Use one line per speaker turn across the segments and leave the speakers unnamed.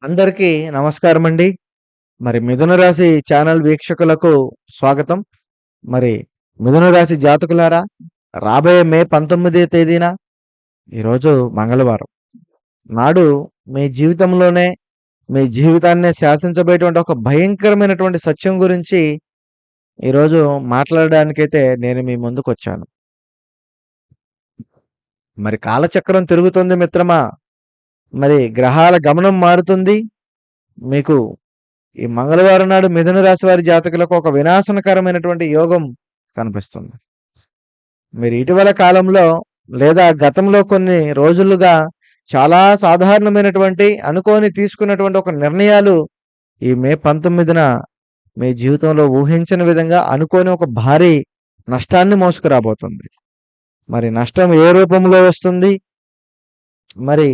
అందరికీ నమస్కారం అండి. మరి మిథున రాశి ఛానల్ వీక్షకులకు స్వాగతం. మరి మిథున రాశి జాతకులారా, రాబోయే మే 19 తేదీన ఈరోజు మంగళవారం నాడు మీ జీవితంలోనే మీ జీవితాన్నే శాసించబోయేటువంటి ఒక భయంకరమైనటువంటి సత్యం గురించి ఈరోజు మాట్లాడడానికైతే నేను మీ ముందుకొచ్చాను. మరి కాలచక్రం తిరుగుతుంది మిత్రమా. మరి గ్రహాల గమనం మారుతుంది. మీకు ఈ మంగళవారం నాడు మిథున రాశి వారి జాతకులకు ఒక వినాశనకరమైనటువంటి యోగం కనిపిస్తుంది. మీరు ఇటీవల కాలంలో లేదా గతంలో కొన్ని రోజులుగా చాలా సాధారణమైనటువంటి అనుకోని తీసుకున్నటువంటి ఒక నిర్ణయాలు ఈ మే 19న మీ జీవితంలో ఊహించని విధంగా అనుకోని ఒక భారీ నష్టాన్ని మోసుకురాబోతుంది. మరి నష్టం ఏ రూపంలో వస్తుంది? మరి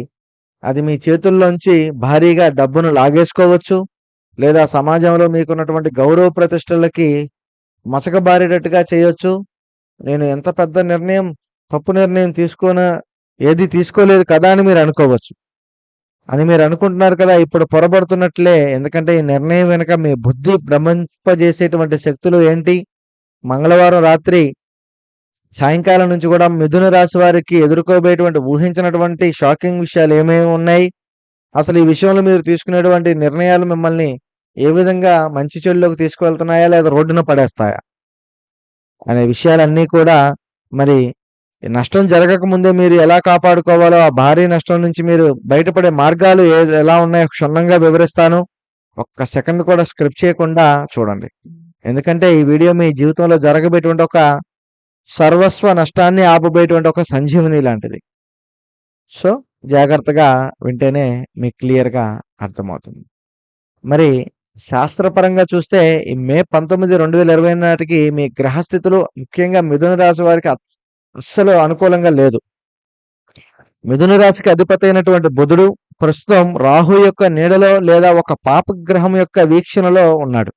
అది మీ చేతుల్లోంచి భారీగా డబ్బును లాగేసుకోవచ్చు, లేదా సమాజంలో మీకున్నటువంటి గౌరవ ప్రతిష్టలకి మసకబారేటట్టుగా చేయొచ్చు. నేను ఎంత పెద్ద నిర్ణయం, తప్పు నిర్ణయం ఏది తీసుకోలేదు కదా అని మీరు అనుకోవచ్చు. అని మీరు అనుకుంటున్నారు కదా, ఇప్పుడు పొరబడుతున్నట్లే. ఎందుకంటే ఈ నిర్ణయం వెనుక మీ బుద్ధి భ్రమింపజేసేటువంటి శక్తులు ఏంటి? మంగళవారం రాత్రి సాయంకాలం నుంచి కూడా మిథున రాశి వారికి ఎదుర్కోబోయేటువంటి ఊహించినటువంటి షాకింగ్ విషయాలు ఏమేమి ఉన్నాయి? అసలు ఈ విషయంలో మీరు తీసుకునేటువంటి నిర్ణయాలు మిమ్మల్ని ఏ విధంగా మంచి చెడులోకి తీసుకువెళ్తున్నాయా, లేదా రోడ్డున పడేస్తాయా అనే విషయాలన్నీ కూడా, మరి నష్టం జరగక ముందే మీరు ఎలా కాపాడుకోవాలో, ఆ భారీ నష్టం నుంచి మీరు బయటపడే మార్గాలు ఎలా ఉన్నాయో క్షుణ్ణంగా వివరిస్తాను. ఒక్క సెకండ్ కూడా స్క్రిప్ట్ చేయకుండా చూడండి. ఎందుకంటే ఈ వీడియో మీ జీవితంలో జరగబోయేటువంటి ఒక సర్వస్వ నష్టాన్ని ఆపబోయేటువంటి ఒక సంజీవని లాంటిది. సో జాగ్రత్తగా వింటేనే మీకు క్లియర్గా అర్థమవుతుంది. మరి శాస్త్రపరంగా చూస్తే ఈ మే 19, 2020 నాటికి మీ గ్రహస్థితులు ముఖ్యంగా మిథున రాశి వారికి అస్సలు అనుకూలంగా లేదు. మిథున రాశికి అధిపతి అయినటువంటి బుధుడు ప్రస్తుతం రాహు యొక్క నీడలో లేదా ఒక పాపగ్రహం యొక్క వీక్షణలో ఉన్నాడు.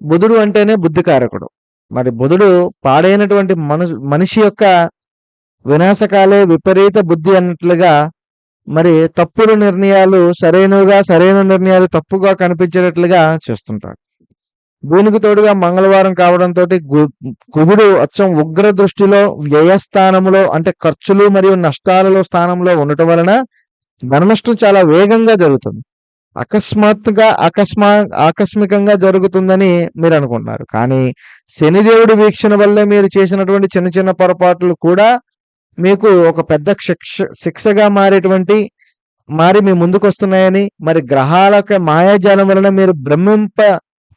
బుధుడు అంటేనే బుద్ధికారకుడు. మరి బుధుడు పాడైనటువంటి మనిషి యొక్క వినాశకాలే విపరీత బుద్ధి అన్నట్లుగా, మరి తప్పుడు నిర్ణయాలు సరైనవిగా, సరైన నిర్ణయాలు తప్పుగా కనిపించేటట్లుగా చేస్తుంటాడు. దీనికి తోడుగా మంగళవారం కావడంతో కుజుడు అచ్చం ఉగ్ర దృష్టిలో వ్యయస్థానంలో, అంటే ఖర్చులు మరియు నష్టాలలో స్థానంలో ఉండటం వలన ధన నష్టం చాలా వేగంగా జరుగుతుంది. ఆకస్మికంగా జరుగుతుందని మీరు అనుకుంటున్నారు. కానీ శనిదేవుడి వీక్షణ వల్లే మీరు చేసినటువంటి చిన్న చిన్న పొరపాట్లు కూడా మీకు ఒక పెద్ద శిక్షగా మారి మీ ముందుకు వస్తున్నాయని, మరి గ్రహాలక మాయాజాలం వలన మీరు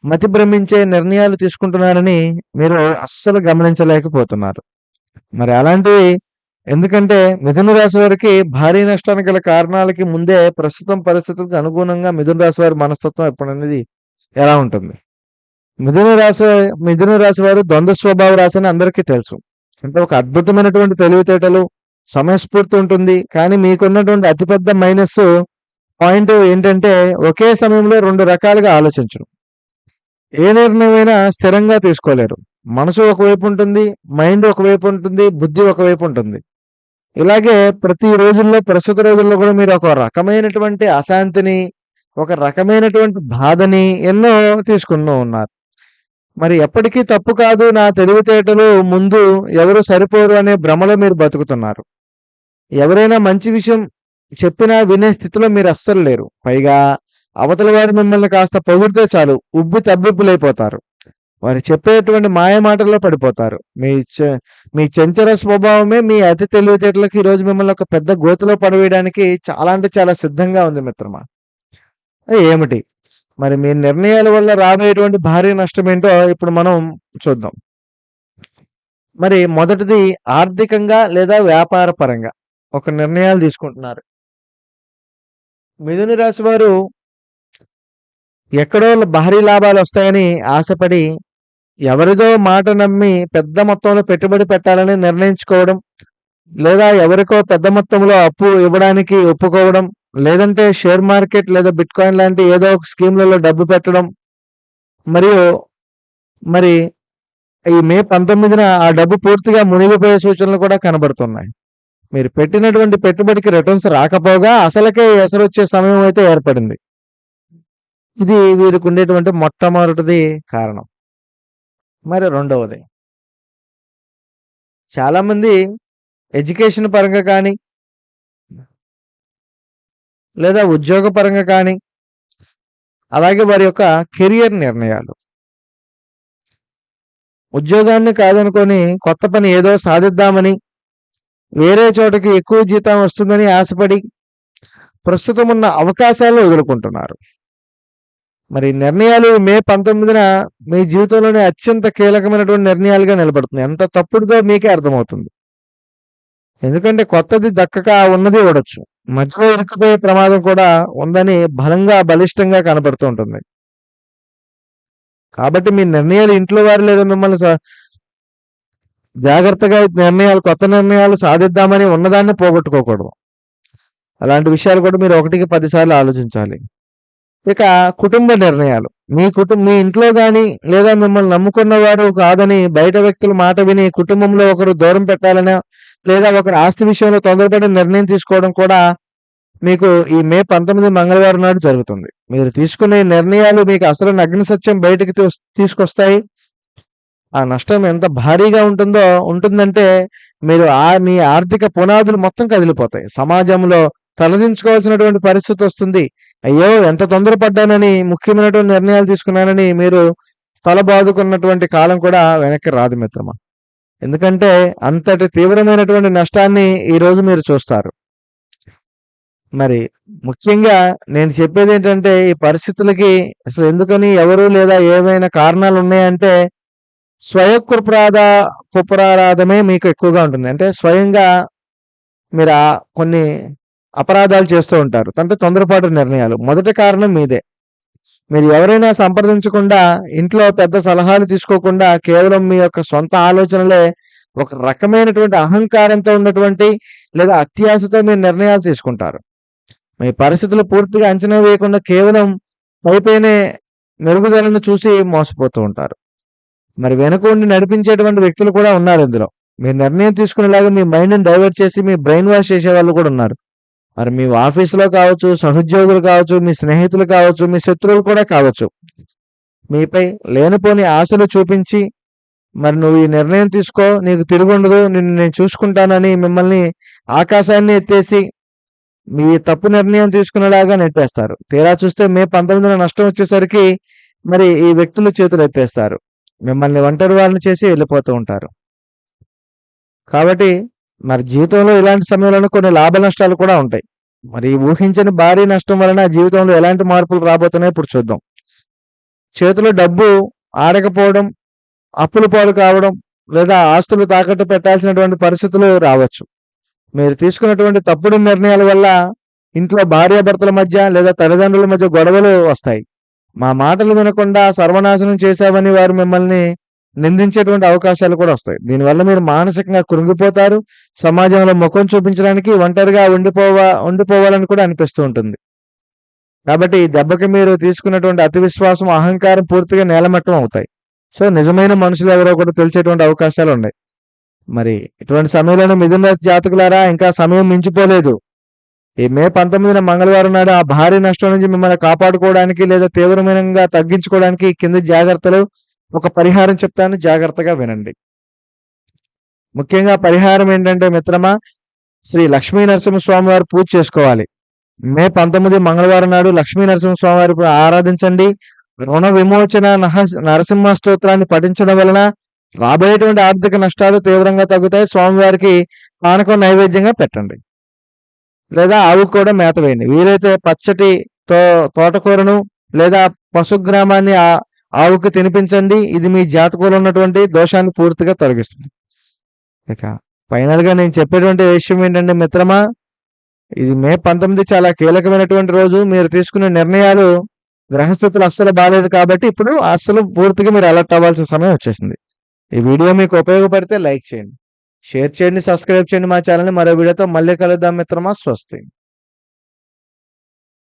మతి భ్రమించే నిర్ణయాలు తీసుకుంటున్నారని మీరు అస్సలు గమనించలేకపోతున్నారు. మరి అలాంటివి ఎందుకంటే మిథున రాశి వారికి భారీ నష్టానికి గల కారణాలకి ముందే ప్రస్తుతం పరిస్థితులకు అనుగుణంగా మిథున రాశి వారి మనస్తత్వం ఎప్పుడనేది ఎలా ఉంటుంది? మిథున రాశి వారు ద్వంద్వ స్వభావ రాశి అని అందరికీ తెలుసు. అంటే ఒక అద్భుతమైనటువంటి తెలివితేటలు, సమయస్ఫూర్తి ఉంటుంది. కానీ మీకున్నటువంటి అతిపెద్ద మైనస్ పాయింట్ ఏంటంటే ఒకే సమయంలో రెండు రకాలుగా ఆలోచించడం. ఏ నిర్ణయమైనా స్థిరంగా తీసుకోలేరు. మనసు ఒకవైపు ఉంటుంది, మైండ్ ఒకవైపు ఉంటుంది, బుద్ధి ఒకవైపు ఉంటుంది. ఇలాగే ప్రస్తుత రోజుల్లో కూడా మీరు ఒక రకమైనటువంటి అశాంతిని, ఒక రకమైనటువంటి బాధని ఎన్నో తీసుకుంటూ ఉన్నారు. మరి ఎప్పటికీ తప్పు కాదు, నా తెలివితేటలు ముందు ఎవరు సరిపోరు అనే భ్రమలో మీరు బతుకుతున్నారు. ఎవరైనా మంచి విషయం చెప్పినా వినే స్థితిలో మీరు అస్సలు లేరు. పైగా అవతల వారు మిమ్మల్ని కాస్త పొగిడితే చాలు తబ్బిబ్బులైపోతారు. వారు చెప్పేటువంటి మాయ మాటల్లో పడిపోతారు. మీ చంచల స్వభావమే మీ అతి తెలివితేటలకు ఈరోజు మిమ్మల్ని ఒక పెద్ద గోతిలో పడవేయడానికి చాలా అంటే చాలా సిద్ధంగా ఉంది మిత్రమా. ఏమిటి మరి మీ నిర్ణయాల వల్ల రాబోయేటువంటి భారీ నష్టం ఏంటో ఇప్పుడు మనం చూద్దాం. మరి మొదటిది ఆర్థికంగా లేదా వ్యాపార పరంగా ఒక నిర్ణయాలు తీసుకుంటున్నారు. మిథున రాశి వారు ఎక్కడో భారీ లాభాలు వస్తాయని ఆశపడి ఎవరిదో మాట నమ్మి పెద్ద మొత్తంలో పెట్టుబడి పెట్టాలని నిర్ణయించుకోవడం, లేదా ఎవరికో పెద్ద మొత్తంలో అప్పు ఇవ్వడానికి ఒప్పుకోవడం, లేదంటే షేర్ మార్కెట్ లేదా బిట్ కాయిన్ లాంటి ఏదో ఒక స్కీమ్లలో డబ్బు పెట్టడం, మరి ఈ మే 19న ఆ డబ్బు పూర్తిగా మునిగిపోయే సూచనలు కూడా కనబడుతున్నాయి. మీరు పెట్టినటువంటి పెట్టుబడికి రిటర్న్స్ రాకపోగా అసలకే ఎసరొచ్చే సమయం అయితే ఏర్పడింది. ఇది వీరికి ఉండేటువంటి మొట్టమొదటిది కారణం. మరి రెండవది, చాలామంది ఎడ్యుకేషన్ పరంగా కానీ, లేదా ఉద్యోగ పరంగా కానీ, అలాగే వారి యొక్క కెరియర్ నిర్ణయాలు. ఉద్యోగాన్ని కాదనుకొని కొత్త పని ఏదో సాధిద్దామని, వేరే చోటకి ఎక్కువ జీతం వస్తుందని ఆశపడి, ప్రస్తుతం ఉన్న అవకాశాలను వదులుకుంటున్నారు. మరి నిర్ణయాలు మే 19న మీ జీవితంలోనే అత్యంత కీలకమైనటువంటి నిర్ణయాలుగా నిలబడుతుంది. ఎంత తప్పుడుదో మీకే అర్థమవుతుంది. ఎందుకంటే కొత్తది దక్కక ఉన్నది ఓడొచ్చు. మధ్యలో ఇరుక్కుపోయే ప్రమాదం కూడా ఉందని బలిష్టంగా కనబడుతూ ఉంటుంది. కాబట్టి మీ నిర్ణయాలు ఇంట్లో వారు లేదా మిమ్మల్ని జాగ్రత్తగా కొత్త నిర్ణయాలు సాధిద్దామని ఉన్నదాన్ని పోగొట్టుకోకూడదు. అలాంటి విషయాలు కూడా మీరు 1కి 10 సార్లు ఆలోచించాలి. ఇక కుటుంబ నిర్ణయాలు. మీ ఇంట్లో గాని లేదా మిమ్మల్ని నమ్ముకున్నవారు కాదని బయట వ్యక్తుల మాట విని కుటుంబంలో ఒకరు దూరం పెట్టాలనో లేదా ఒకరి ఆస్తి విషయంలో తొందరపడి నిర్ణయం తీసుకోవడం కూడా మీకు ఈ మే 19 మంగళవారం నాడు జరుగుతుంది. మీరు తీసుకునే నిర్ణయాలు మీకు అసలు నగ్న సత్యం బయటకు తీసుకొస్తాయి. ఆ నష్టం ఎంత భారీగా ఉంటుందంటే మీరు మీ ఆర్థిక పునాదులు మొత్తం కదిలిపోతాయి. సమాజంలో తలదించుకోవాల్సినటువంటి పరిస్థితి వస్తుంది. అయ్యో ఎంత తొందరపడ్డానని, ముఖ్యమైనటువంటి నిర్ణయాలు తీసుకున్నానని మీరు తలబాదుకున్నటువంటి కాలం కూడా వెనక్కి రాదు మిత్రమా. ఎందుకంటే అంతటి తీవ్రమైనటువంటి నష్టాన్ని ఈరోజు మీరు చూస్తారు. మరి ముఖ్యంగా నేను చెప్పేది ఏంటంటే, ఈ పరిస్థితులకి అసలు ఎందుకని, ఎవరు లేదా ఏమైనా కారణాలు ఉన్నాయంటే కుప్రారాధమే మీకు ఎక్కువగా ఉంటుంది. అంటే స్వయంగా మీరు కొన్ని అపరాధాలు చేస్తూ ఉంటారు. అంటే తొందరపాటు నిర్ణయాలు. మొదటి కారణం మీదే. మీరు ఎవరైనా సంప్రదించకుండా, ఇంట్లో పెద్ద సలహాలు తీసుకోకుండా, కేవలం మీ యొక్క సొంత ఆలోచనలే ఒక రకమైనటువంటి అహంకారంతో ఉన్నటువంటి లేదా అత్యాశతో మీరు నిర్ణయాలు తీసుకుంటారు. మీ పరిస్థితులు పూర్తిగా అంచనా వేయకుండా కేవలం పైపైనే మెరుగుదలను చూసి మోసపోతూ ఉంటారు. మరి వెనుకుండి నడిపించేటువంటి వ్యక్తులు కూడా ఉన్నారు ఇందులో. మీరు నిర్ణయం తీసుకునేలాగా మీ మైండ్ని డైవర్ట్ చేసి మీ బ్రెయిన్ వాష్ చేసే వాళ్ళు కూడా ఉన్నారు. మరి మీ ఆఫీసులో కావచ్చు, సహోద్యోగులు కావచ్చు, మీ స్నేహితులు కావచ్చు, మీ శత్రువులు కూడా కావచ్చు, మీపై లేనిపోని ఆశలు చూపించి, మరి నువ్వు ఈ నిర్ణయం తీసుకో, నీకు తిరుగుండదు, నిన్ను నేను చూసుకుంటానని మిమ్మల్ని ఆకాశాన్ని ఎత్తేసి మీ తప్పు నిర్ణయం తీసుకునేలాగా నెట్టేస్తారు. తీరా చూస్తే మే 19న నష్టం వచ్చేసరికి మరి ఈ వ్యక్తులు చేతులు ఎత్తేస్తారు. మిమ్మల్ని ఒంటరి వాళ్ళని చేసి వెళ్ళిపోతూ ఉంటారు. కాబట్టి మరి జీవితంలో ఇలాంటి సమయంలోనే కొన్ని లాభ నష్టాలు కూడా ఉంటాయి. మరి ఊహించని భారీ నష్టం వలన జీవితంలో ఎలాంటి మార్పులు రాబోతున్నాయో ఇప్పుడు చూద్దాం. చేతిలో డబ్బు ఆడకపోవడం, అప్పుల పాలు కావడం, లేదా ఆస్తులు తాకట్టు పెట్టాల్సినటువంటి పరిస్థితులు రావచ్చు. మీరు తీసుకున్నటువంటి తప్పుడు నిర్ణయాల వల్ల ఇంట్లో భార్యాభర్తల మధ్య లేదా తల్లిదండ్రుల మధ్య గొడవలు వస్తాయి. మా మాటలు వినకుండా సర్వనాశనం చేశావని వారు మిమ్మల్ని నిందించేటువంటి అవకాశాలు కూడా వస్తాయి. దీనివల్ల మీరు మానసికంగా కృంగిపోతారు. సమాజంలో ముఖం చూపించడానికి ఒంటరిగా ఉండిపోవాలని కూడా అనిపిస్తూ ఉంటుంది. కాబట్టి ఈ దెబ్బకి మీరు తీసుకున్నటువంటి అతి విశ్వాసం, అహంకారం పూర్తిగా నేలమట్టం అవుతాయి. సో నిజమైన మనుషులు ఎవరో కూడా తెలిసేటువంటి అవకాశాలు ఉన్నాయి. మరి ఇటువంటి సమయంలోనే మిథున రాశి జాతకులారా, ఇంకా సమయం మించిపోలేదు. ఈ మే 19న మంగళవారం నాడు ఆ భారీ నష్టం నుంచి మిమ్మల్ని కాపాడుకోవడానికి లేదా తీవ్రమైనగా తగ్గించుకోవడానికి కింద జాగ్రత్తలు, ఒక పరిహారం చెప్తాను, జాగ్రత్తగా వినండి. ముఖ్యంగా పరిహారం ఏంటంటే మిత్రమా, శ్రీ లక్ష్మీ నరసింహస్వామి వారు పూజ చేసుకోవాలి. మే 19 మంగళవారం నాడు లక్ష్మీ నరసింహస్వామి వారి ఆరాధించండి. రుణ విమోచన నరసింహ స్తోత్రాన్ని పఠించడం వలన రాబోయేటువంటి ఆర్థిక నష్టాలు తీవ్రంగా తగ్గుతాయి. స్వామివారికి పానకం నైవేద్యంగా పెట్టండి, లేదా ఆవుకు కూడా మేత వేయండి. వీలైతే పచ్చటి తోటకూరను లేదా పశుగ్రామాన్ని ఆవుకు తినిపించండి. ఇది మీ జాతకంలో ఉన్నటువంటి దోషాన్ని పూర్తిగా తొలగిస్తుంది. ఇక ఫైనల్ గా నేను చెప్పేటువంటి విషయం ఏంటంటే మిత్రమా, ఇది మే 19 చాలా కీలకమైనటువంటి రోజు. మీరు తీసుకునే నిర్ణయాలు, గ్రహస్థితులు అస్సలు బాగాలేదు కాబట్టి ఇప్పుడు అస్సలు పూర్తిగా మీరు అలర్ట్ అవ్వాల్సిన సమయం వచ్చేసింది. ఈ వీడియో మీకు ఉపయోగపడితే లైక్ చేయండి, షేర్ చేయండి, సబ్స్క్రైబ్ చేయండి మా ఛానల్ని. మరో వీడియోతో మళ్ళీ కలుద్దాం మిత్రమా. స్వస్తి.